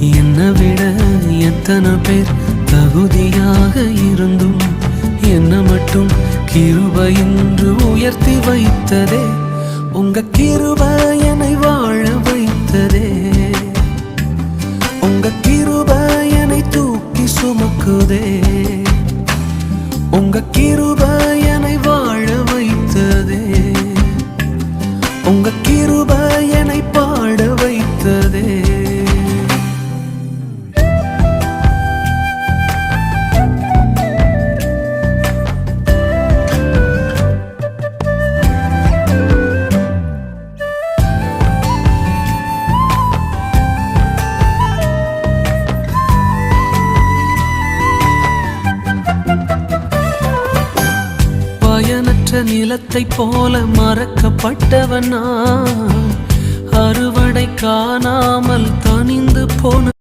என்னை விட எத்தனை பேர் தகுதியாக இருந்தும் என்ன மட்டும் கிருபை என்று உயர்த்தி வைத்ததே. உங்க கிருபை என்னை வாழ வைத்ததே. உங்க கிருபை என்னை தூக்கி சுமக்குதே. உங்க கிருபை என்னை வாழ வைத்ததே. உங்க கிருபை என்னை பாட வைத்ததே. பயனற்ற நிலத்தை போல மறக்கப்பட்டவன் நான், அறுவடை காணாமல் தனிந்து போன